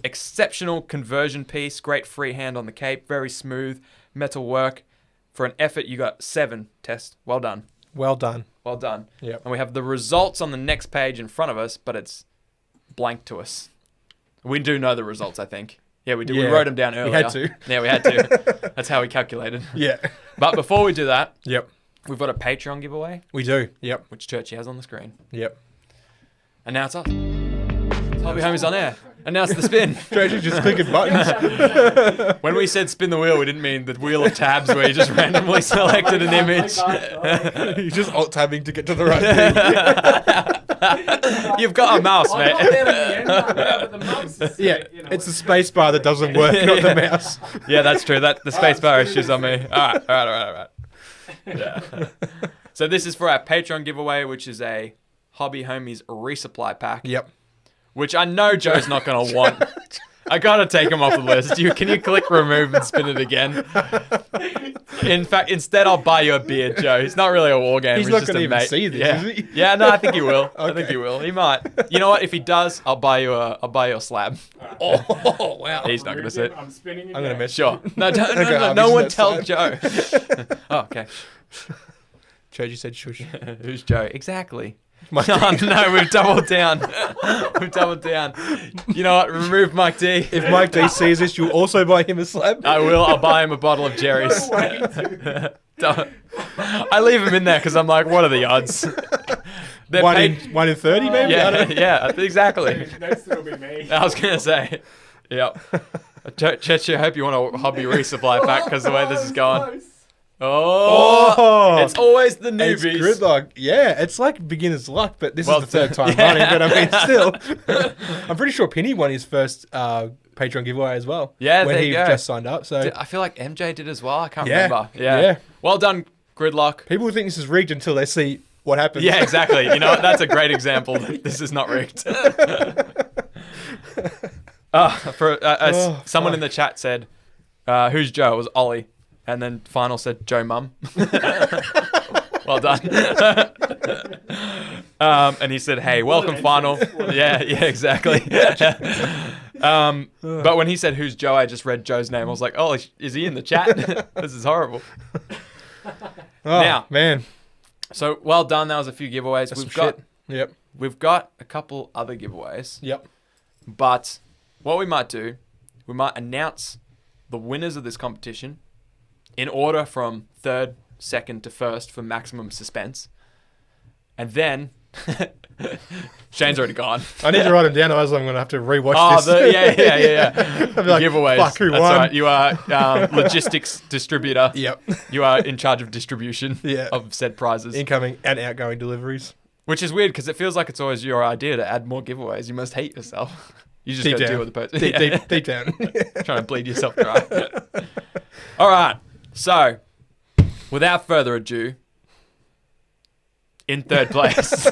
Exceptional conversion piece. Great freehand on the cape. Very smooth metal work. For an effort, you got 7. Test. Well done. Well done. Well done. Yep. And we have the results on the next page in front of us, but it's blank to us. We do know the results, I think. Yeah, we do. Yeah. We wrote them down earlier. We had to. Yeah, we had to. That's how we calculated. Yeah. But before we do that, Yep. we've got a Patreon giveaway, We do. Yep. which Churchy has on the screen. Yep. And now it's us. Hobby Homies on air. And now it's the spin. Churchy just clicking buttons. When we said spin the wheel, we didn't mean the wheel of tabs where you just randomly selected an image. He's just alt-tabbing to get to the right thing. You've got a mouse, mate. Yeah, it's the space bar that doesn't work, not the mouse. Yeah, that's true. That the space bar issues on me. All right. Yeah. So this is for our Patreon giveaway, which is a Hobby Homies resupply pack. Yep. Which I know Joe's not going to want. I got to take him off the list. Can you click remove and spin it again? In fact, instead I'll buy you a beer, Joe. He's not really a war gamer. He's not going to even see this, yeah. is he? Yeah, no, I think he will. Okay. I think he will. He might. You know what? If he does, I'll buy you a slab. Oh, wow. He's not going to see it. I'm spinning. I'm going to miss Sure. No, Okay, no I'm one missing tell that Joe. Oh, okay. Churchy said shush. Who's Joe? Exactly. Mike No, we've doubled down. We've doubled down. You know what? Remove Mike D. If Mike D sees this, you'll also buy him a slab? I will. I'll buy him a bottle of Jerry's. Don't. I leave him in there because I'm like, what are the odds? They're One paid- in 30, maybe? I don't know. Yeah, exactly. That'd still be me. I was gonna say, yep. Churchy, I hope you want a hobby resupply pack because the way this is going. Oh, it's always the It's newbies. gridlock. Yeah, it's like beginner's luck, but this Well, is the third time yeah. running. But I mean, still, I'm pretty sure Penny won his first Patreon giveaway as well. Yeah, when there he you go. just signed up. So I feel like MJ did as well. I can't Yeah, remember. yeah. Well done, Gridlock. people think this is rigged until they see what happens. Yeah, exactly. You know what? That's a great example. This is not rigged. Someone in the chat said, who's Joe? It was Ollie. And then Final said, Joe Mum. Well done. And he said, hey, welcome, Final. Yeah, exactly. But when he said, who's Joe, I just read Joe's name. I was like, oh, is he in the chat? This is horrible. Oh, Now- man, So well done. That was a few giveaways. that's some shit. Yep. We've got a couple other giveaways. Yep. But what we might do, we might announce the winners of this competition in order from third, second to first for maximum suspense. And then Shane's already gone. I need to write them down, otherwise I'm going to have to rewatch this. Yeah. I'll be like, Giveaways. fuck, who That's won? right. You are logistics distributor. Yep. You are in charge of distribution Yeah. of said prizes. Incoming and outgoing deliveries. Which is weird because it feels like it's always your idea to add more giveaways. You must hate yourself. You just Deep got to down. deal with the person. Deep down. Trying to bleed yourself dry. All right. So, without further ado, in third place.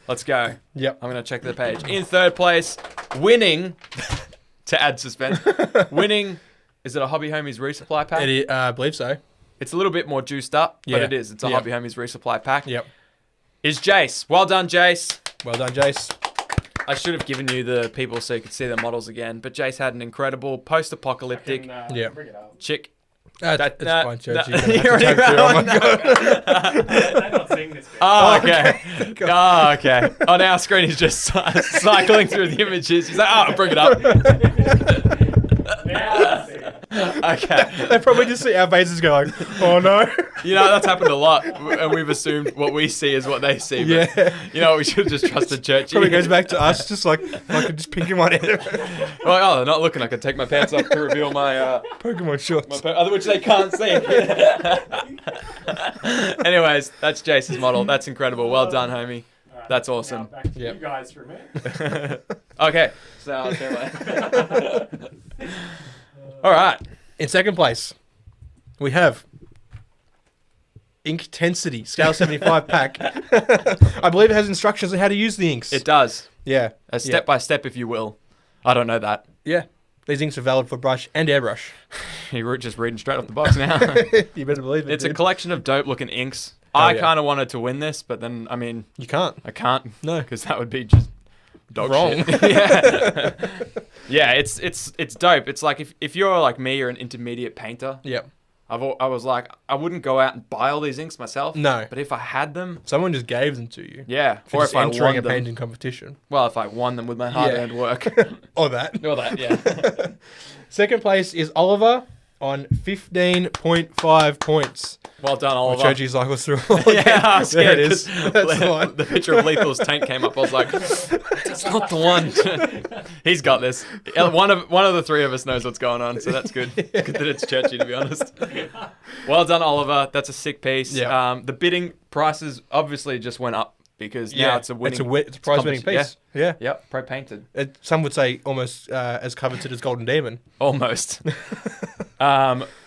Let's go. Yep. I'm going to check the page. In third place, winning, to add suspense, winning Is it a Hobby Homies resupply pack? I believe so. It's a little bit more juiced up, but Yeah. it is. It's a Yep. Hobby Homies resupply pack. Yep. Is Jace. Well done, Jace. Well done, Jace. I should have given you the people so you could see the models again, but Jace had an incredible post-apocalyptic Yeah. Bring it up. chick. That's Nah, fine, Churchy. nah. You're gonna have to You're take through. Oh my god. They're not seeing this bit. Oh, okay. God. Oh, okay. On our screen, he's just cycling through the images. He's like, oh, bring it up. Now I see it. Okay. They probably just see our faces go like, oh no. You know, that's happened a lot, and we've assumed what we see is what they see. But, Yeah. you know, we should have just trusted Churchy. Probably goes back to us, just like fucking just pinking one head. Like, oh, they're not looking. I can take my pants off to reveal my Pokemon shorts. which they can't see. Anyways, that's Jace's model. That's incredible. Well done, homie. All right, That's now awesome. back to Yep. you guys for a minute. Okay. So I'll turn my... All right. In second place, we have Ink-Tensity, Scale 75 pack. I believe it has instructions on how to use the inks. It does. Yeah. A step by step, if you will. I don't know that. Yeah. These inks are valid for brush and airbrush. You're just reading straight off the box now. You better believe it. It's a dude. collection of dope-looking inks. Oh, I yeah. kind of wanted to win this, but then, I mean, You can't. I can't. No. Because that would be just dog Wrong. shit. Yeah. Yeah, it's dope. It's like if you're like me, you're an intermediate painter. Yep. I was like, I wouldn't go out and buy all these inks myself. No. But if I had them, Someone just gave them to you. yeah. For Or just if I entering won a them. painting competition. Well, if I won them with my hard-earned work. Or that. Or that, yeah. Second place is Oliver on 15.5 points. Well done, Well, Oliver. Churchy cycles through all again. Yeah, I was There scared it is. 'cause That's the one. the picture of Lethal's tank came up. I was like, that's not the one. He's got this. One of the three of us knows what's going on, so that's good. Good that it's Churchy, to be honest. Well done, Oliver. That's a sick piece. Yeah. The bidding prices obviously just went up because now it's a winning. It's a prize-winning piece. Yeah. Yep, pro-painted. Some would say almost as coveted as Golden Demon. Almost.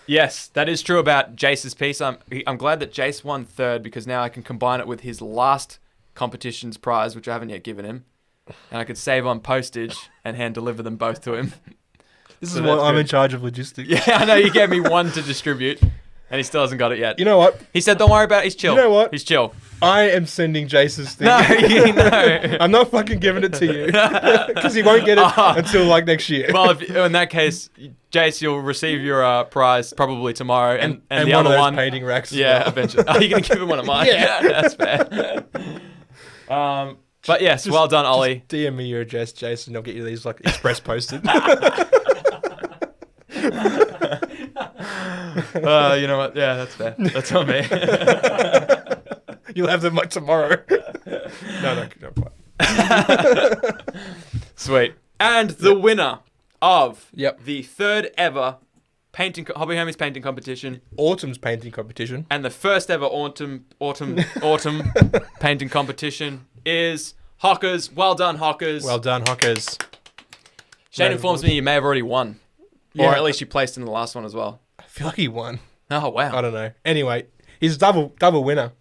Yes, that is true about Jace's piece. I'm glad that Jace won third because now I can combine it with his last competition's prize, which I haven't yet given him. And I could save on postage and hand deliver them both to him. This So is why that's I'm good. in charge of logistics. Yeah, I know you gave me one to distribute and he still hasn't got it yet. You know what? He said, don't worry about it. He's chill. You know what? He's chill. I am sending Jace's thing. No, you know. I'm not fucking giving it to you. Because he won't get it until like next year. Well, in that case, Jace, you'll receive your prize probably tomorrow. And the one of other those one... painting racks. as Yeah, well. eventually. Oh, you're going to give him one of mine? Yeah. That's fair. But yes, well done, Ollie. Just DM me your address, Jason. I'll get you these like express posted. You know what? Yeah, that's fair. That's on me. You'll have them like tomorrow. No, quite. Sweet. And the winner of Yep. the third ever Hobby Homies painting competition Autumn's painting competition. and the first ever autumn painting competition is Hockers. Well done, Hockers. Well done, Hockers. Shane no, informs me you may have already won. Yeah. Or at least you placed in the last one as well. I feel like he won. Oh, wow. I don't know. Anyway, he's double winner.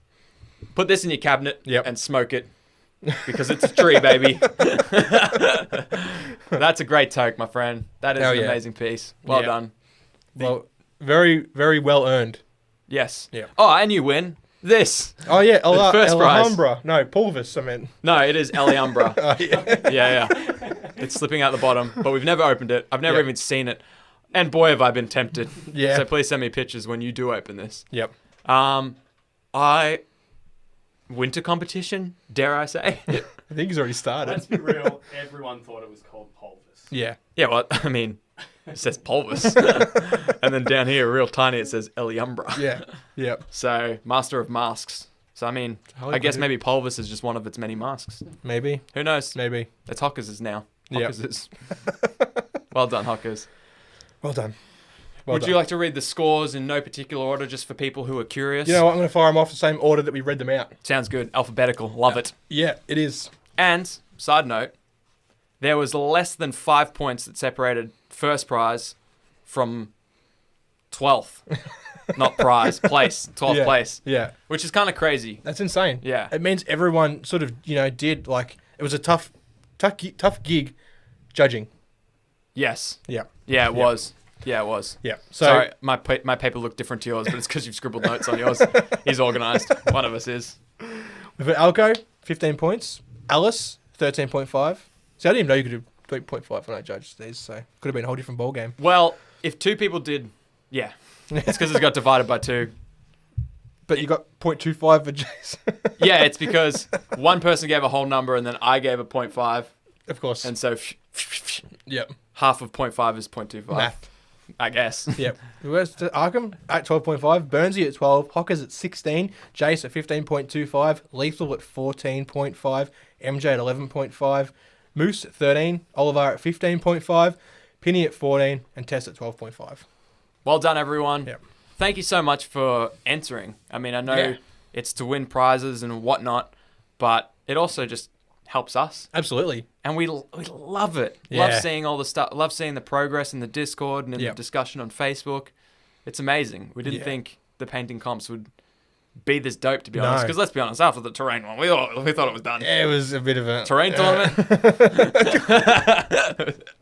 Put this in your cabinet Yep. and smoke it because it's a tree, baby. That's a great toke, my friend. That is Hell an yeah. amazing piece. Well Yeah. done. Well, very, very well earned. Yes. Yeah. Oh, and you win this. Oh yeah, first prize. Alhambra. No, Pulvis. I mean. No, it is Eliumbra. Oh, yeah. Yeah. It's slipping out the bottom, but we've never opened it. I've never Yep. even seen it. And boy, have I been tempted. Yeah. So please send me pictures when you do open this. Yep. Winter competition, dare I say? I think he's already started. Let's be real. Everyone thought it was called Pulvis. Yeah. Yeah, well, I mean, it says Pulvis. And then down here, real tiny, it says Eliumbra. Yeah. Yep. So, Master of Masks. So, I mean, How I guess good. maybe Pulvis is just one of its many masks. Maybe. Who knows? Maybe. It's Hockers now. Yep. Hockers is. Well done, Hockers. Well done. Well Would done. you like to read the scores in no particular order just for people who are curious? You know what? I'm going to fire them off the same order that we read them out. Sounds good. Alphabetical. Love it. Yeah, it is. And, side note, there was less than 5 points that separated first prize from 12th. Not prize, place. 12th Yeah. place. Yeah. Which is kind of crazy. That's insane. Yeah. It means everyone sort of, did like, it was a tough gig judging. Yes. Yeah. Yeah, it was. Yeah, it was. Yeah. So Sorry, my paper looked different to yours, but it's because you've scribbled notes on yours. He's organised. One of us is. we've got Alco, 15 points. Alice, 13.5. See, I didn't even know you could do 3.5 when I judged these, so could have been a whole different ball game. Well, if two people did, yeah, it's because it got divided by 2. But you got 0.25 for Jason. Yeah, it's because one person gave a whole number and then I gave a 0.5. Of course. And so Yep. half of 0.5 is 0.25. Math. I guess. Yep. Where's Arkham at 12.5, Burnsy at 12, Hockers at 16, Jace at 15.25, Lethal at 14.5, MJ at 11.5, Moose at 13, Oliver at 15.5, Penny at 14, and Tess at 12.5. Well done, everyone. Yep. Thank you so much for entering. I mean, I know it's to win prizes and whatnot, but it also just helps us. Absolutely. And we love it. Yeah. Love seeing all the stuff. Love seeing the progress in the Discord and in the Yep. discussion on Facebook. It's amazing. We didn't think the painting comps would be this dope, to be honest. Because let's be honest, after the terrain one, we thought it was done. Yeah, it was a bit of a... Terrain tournament?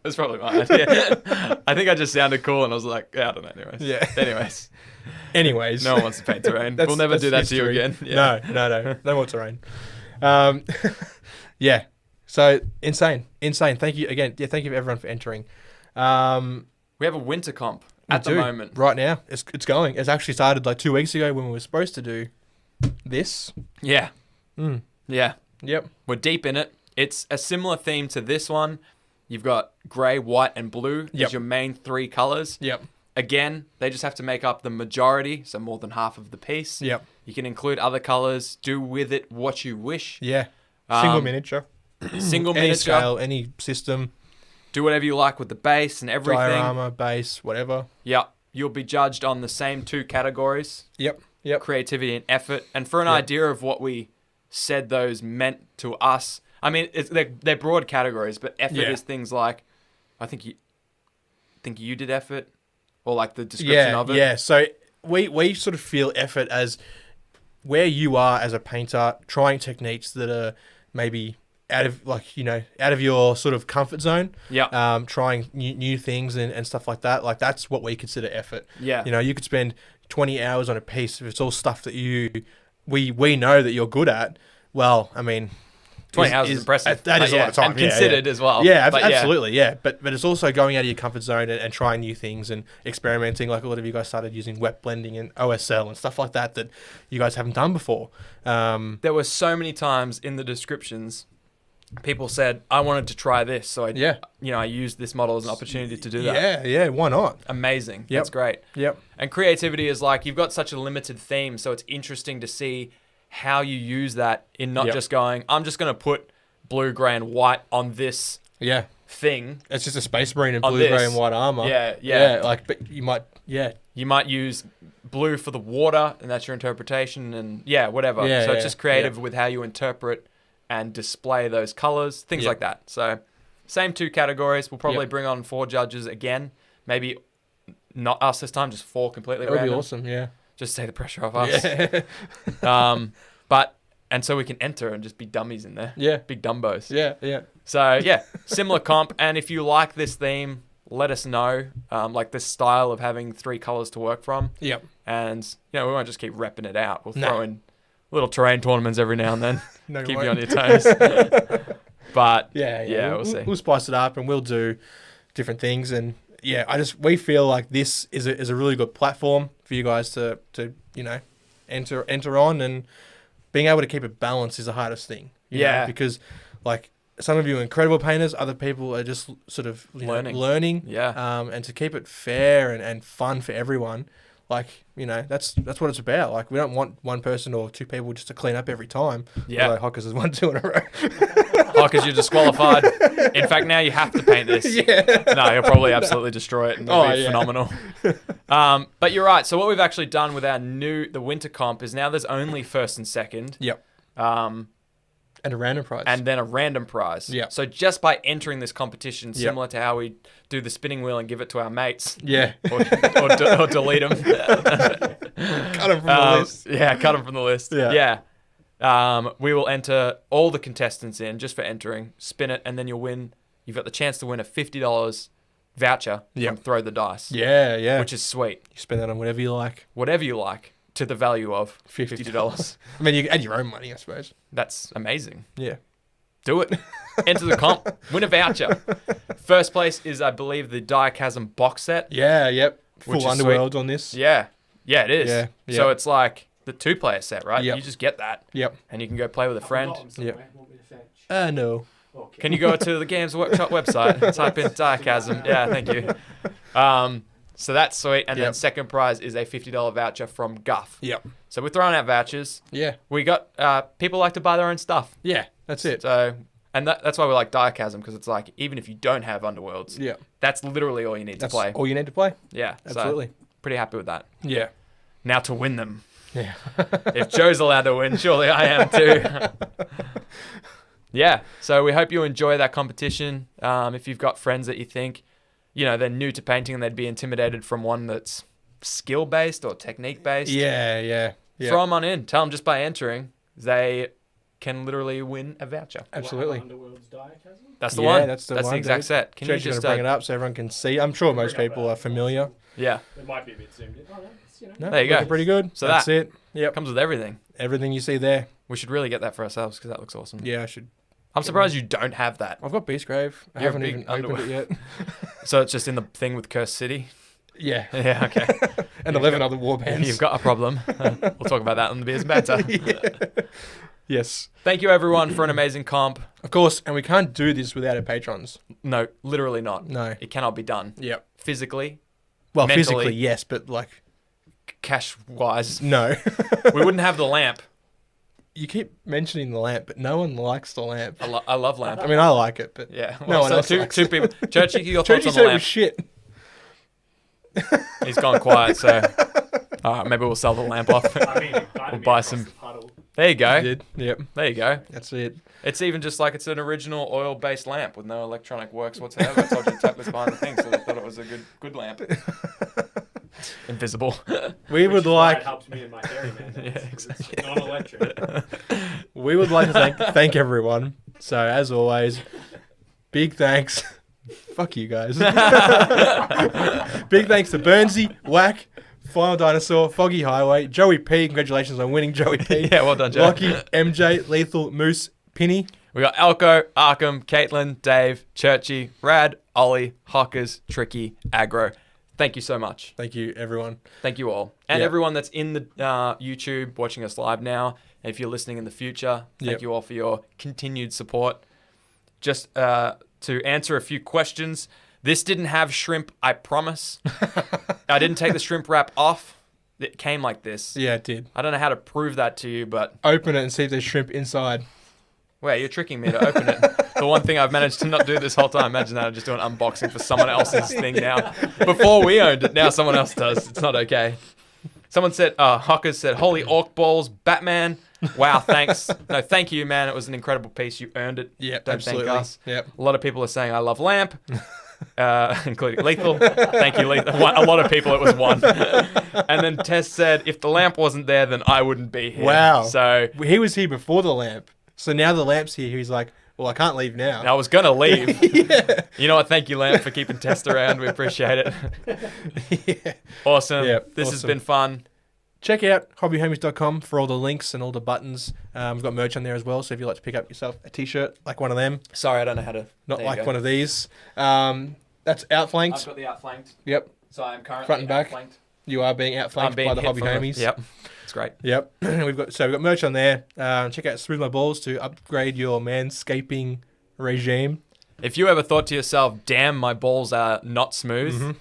It's probably mine. Yeah. I think I just sounded cool and I was like, yeah, I don't know. Anyways. Yeah. Anyways. No one wants to paint terrain. We'll never do that to you again. Yeah. No. No more terrain. Yeah. So, insane. Thank you again. Yeah, thank you everyone for entering. We have a winter comp at the moment. Right now. It's going. It's actually started like 2 weeks ago when we were supposed to do this. Yeah. Yeah. Yep. We're deep in it. It's a similar theme to this one. You've got grey, white, and blue as your main 3 colours. Yep. Again, they just have to make up the majority, so more than half of the piece. Yep. You can include other colours. Do with it what you wish. Yeah. Single miniature. Single Any miniature. scale, any system. Do whatever you like with the base and everything. Diorama, base, whatever. Yep. You'll be judged on the same 2 categories. Yep. Creativity and effort. And for an idea of what we said those meant to us, I mean, they're broad categories, but effort is things like, I think you did effort, or like the description of it. Yeah, so we sort of feel effort as where you are as a painter, trying techniques that are maybe out of your sort of comfort zone. Yeah. Trying new things and stuff like that. Like that's what we consider effort. Yeah. You know, you could spend 20 hours on a piece if it's all stuff that we know that you're good at. Well, I mean, 20 hours is impressive. That is a lot of time. And considered as well. Yeah, But absolutely, yeah. But it's also going out of your comfort zone and trying new things and experimenting. Like a lot of you guys started using wet blending and OSL and stuff like that you guys haven't done before. There were so many times in the descriptions, people said, I wanted to try this. So I used this model as an opportunity to do that. Yeah, why not? Amazing. Yep. That's great. Yep. And creativity is like, you've got such a limited theme, so it's interesting to see how you use that in not just going, I'm just going to put blue, grey, and white on this thing. It's just a space marine in blue, grey, and white armor. Yeah. But you might, You might use blue for the water, and that's your interpretation, and whatever. Yeah, so it's just creative with how you interpret and display those colors, things like that. So same 2 categories. We'll probably bring on 4 judges again. Maybe not us this time, just 4 completely That would random. be awesome, yeah. Just take the pressure off us. And so we can enter and just be dummies in there. Yeah. Big dumbos. Yeah. So, similar comp. And if you like this theme, let us know. Like this style of having 3 colors to work from. Yep. And, we won't just keep repping it out. We'll throw in little terrain tournaments every now and then. Keep you on your toes. But, we'll see. We'll spice it up and we'll do different things. And, we feel like this is a really good platform for you guys to enter on, and being able to keep it balanced is the hardest thing. You know, because like some of you are incredible painters, other people are just sort of learning. Yeah. And to keep it fair and fun for everyone, like, that's what it's about. Like, we don't want one person or 2 people just to clean up every time. Yeah. Although Hockers has won 2 in a row. Because you're disqualified. In fact, now you have to paint this. No, you'll probably absolutely destroy it and it'll be phenomenal. But you're right. So what we've actually done with the winter comp is now there's only first and second. Yep. And a random prize. And then a random prize. Yeah. So just by entering this competition, similar to how we do the spinning wheel and give it to our mates. Yeah. Or delete them. Cut them from the list. Yeah, cut them from the list. Yeah. We will enter all the contestants in just for entering, spin it, and then you'll win. You've got the chance to win a $50 voucher Yep. from Throw the Dice, Yeah, yeah. which is sweet. You spend that on whatever you like. Whatever you like, to the value of $50. $50. I mean, you add your own money, I suppose. That's amazing. Yeah. Do it. Enter the comp. Win a voucher. First place is, I believe, the Diachasm box set. Yeah, yep. Which Full is Underworld on this. Yeah. Yeah, it is. Yeah, So yeah. it's like the 2-player set, right? Yep. You just get that. Yep. And you can go play with a friend. Yep. Want me to fetch? No. Okay. Can you go to the Games Workshop website and type in Diachasm? Yeah, thank you. So that's sweet. And then Yep. second prize is a $50 voucher from Guff. Yep. So we're throwing out vouchers. Yeah. We got people like to buy their own stuff. Yeah, that's it. So, and that's why we like Diachasm, because it's like, even if you don't have Underworlds, Yeah. that's literally all you need That's to play. all you need to play. Yeah, Absolutely. So pretty happy with that. Yeah. Now to win them. Yeah. If Joe's allowed to win, surely I am too. Yeah, so we hope you enjoy that competition. If you've got friends that you think, they're new to painting and they'd be intimidated from one that's skill-based or technique-based, Yeah, yeah. Yeah. throw them on in. Tell them just by entering, they can literally win a voucher. Absolutely. Underworld's Diachasm? That's the Yeah, one. that's the That's one, the exact dude. set. Can Churchy's you going just to bring it up so everyone can see. I'm sure most Bring up people are familiar. Yeah, It might be a bit zoomed in. Oh, no, it's, No, There you go. looking pretty good. So that's that- it. Yep. comes with everything. Everything you see there. We should really get that for ourselves because that looks awesome. Yeah, I should. I'm surprised you don't have that. I've got Beastgrave. I You're a haven't big even opened it yet. So it's just in the thing with Cursed City. Yeah. Yeah, okay. And 11 other warbands. You've got a problem. We'll talk about that on the Beers and Banter. Yeah. Yes. Thank you, everyone, for an amazing comp. Of course, and we can't do this without our patrons. No, literally not. No. It cannot be done. Yep. Physically, Well, Mentally. physically, yes, but like, cash-wise. no. We wouldn't have the lamp. You keep mentioning the lamp, but no one likes the lamp. I love lamp. I mean, I like it, but Yeah. no one so else two likes people. Churchy, your thoughts Churchy on said the it was lamp? shit. He's gone quiet, so... All right, maybe we'll sell the lamp off. I mean, We'll buy some... There you go. I did. Yep. There you go. That's it. It's even just like it's an original oil-based lamp with no electronic works whatsoever. I told you to tap this behind the thing, so I thought it was a good lamp. Invisible. We would like. It helps me in my dairyman days, Yeah, 'cause it's non-electric. We would like to thank everyone. So as always, big thanks. Fuck you guys. Big thanks to Burnsy, Whack, Final Dinosaur, Foggy Highway, Joey P. Congratulations on winning, Joey P. Yeah, well done, Joe. Lockie, MJ, Lethal, Moose, Penny. We got Elko, Arkham, Caitlin, Dave, Churchy, Rad, Ollie, Hockers, Tricky, Aggro. Thank you so much. Thank you, everyone. Thank you all. And Yep. everyone that's in the YouTube watching us live now. And if you're listening in the future, thank Yep. you all for your continued support. Just to answer a few questions. This didn't have shrimp, I promise. I didn't take the shrimp wrap off. It came like this. Yeah, it did. I don't know how to prove that to you, but... Open it and see if there's shrimp inside. Wait, you're tricking me to open it. The one thing I've managed to not do this whole time. Imagine that, I'm just doing unboxing for someone else's thing now. Before we owned it, now someone else does. It's not okay. Someone said, Hockers said, holy orc balls, Batman. Wow, thanks. No, thank you, man. It was an incredible piece. You earned it. Yep, Don't absolutely. thank us. Yep. A lot of people are saying, I love Lamp, including Lethal. Thank you, Lethal. A lot of people, it was one. And then Tess said, if the lamp wasn't there, then I wouldn't be here. Wow. So He was here before the lamp. So now the lamp's here. He's like, well, I can't leave now. I was going to leave. Yeah. You know what? Thank you, Lamp, for keeping Tess around. We appreciate it. Yeah. Awesome. Yep, This has awesome. been fun. Check out hobbyhomies.com for all the links and all the buttons. We've got merch on there as well. So if you'd like to pick up yourself a t-shirt like one of them, Sorry, I don't know how to. not There you like go. one of these. That's outflanked. I've got the outflanked. Yep. So I'm currently Front and back. outflanked. You are being outflanked by the hit hobby from homies. Yep. It's great. Yep. we've got merch on there. Check out Smooth My Balls to upgrade your manscaping regime. If you ever thought to yourself, damn, my balls are not smooth,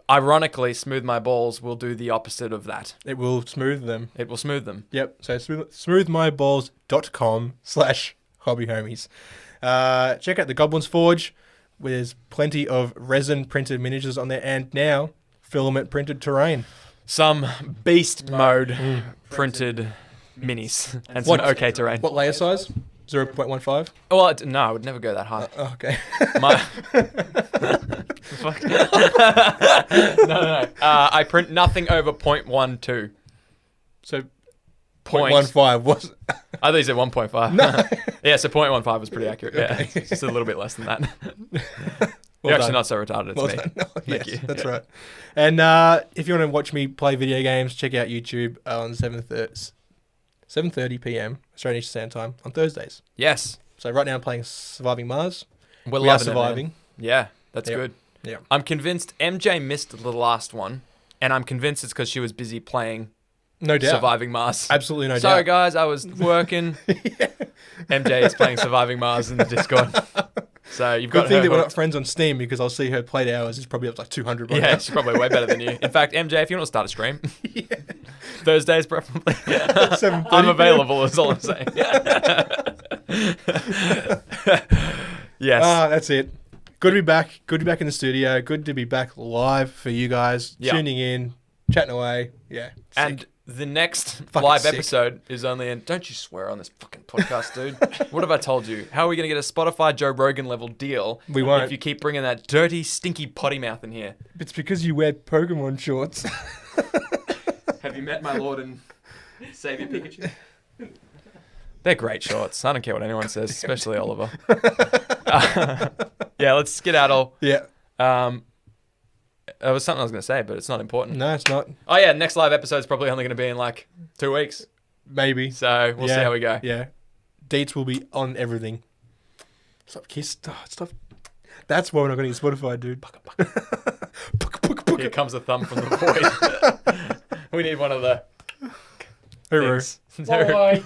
ironically, Smooth My Balls will do the opposite of that. It will smooth them. It will smooth them. Yep. So smoothmyballs.com/hobbyhomies. Check out the Goblin's Forge, where there's plenty of resin printed miniatures on there, and now filament printed terrain. Some beast mode printed minis and some What- okay terrain. What layer size? 0.15. Well, no, I would never go that high. Oh, okay. My Fuck. No. I print nothing over 0.12. So Point. 0.15 was. I thought you said 1.5. No. Yeah, so 0.15 was pretty accurate. Yeah, Okay. it's just a little bit less than that. You're Well actually done. not so retarded. It's Well me. done. No, Thank yes, you. that's Yeah. right. And if you want to watch me play video games, check out YouTube on 7:30 p.m. Australian Eastern Standard Time on Thursdays. Yes. So right now I'm playing Surviving Mars. We're We are loving it, man. surviving. Yeah, that's Yep. good. Yeah. I'm convinced MJ missed the last one, and I'm convinced it's because she was busy playing No doubt. Surviving Mars. Absolutely no Sorry, doubt. guys, I was working. MJ is playing Surviving Mars in the Discord. So you've Good got thing her that we're not hooked. friends on Steam because I'll see her played hours is probably up to like 200 right Yeah, now. she's probably way better than you. In fact, MJ, if you want to start a stream, Thursdays preferably. 7:30 I'm available, is all I'm saying. Yes. That's it. Good to be back. Good to be back in the studio. Good to be back live for you guys. Yeah. Tuning in, chatting away. Yeah. And sick. the next Fucking live sick. episode is only in. Don't you swear on this fucking podcast, dude. What have I told you? How are we going to get a Spotify Joe Rogan level deal We won't. if you keep bringing that dirty, stinky potty mouth in here? It's because you wear Pokemon shorts. Have you met my lord and savior Pikachu? They're great shorts. I don't care what anyone says, especially Oliver. Yeah, let's skedaddle. Yeah. There was something I was going to say, but it's not important. No, it's not. Oh, yeah, next live episode is probably only going to be in like 2 weeks. Maybe. So we'll see how we go. Yeah. Deets will be on everything. Stop kiss. Oh, stop. That's why we're not going to get Spotify, dude. Here comes a thumb from the void. We need one of the Hooroo. things. Bye.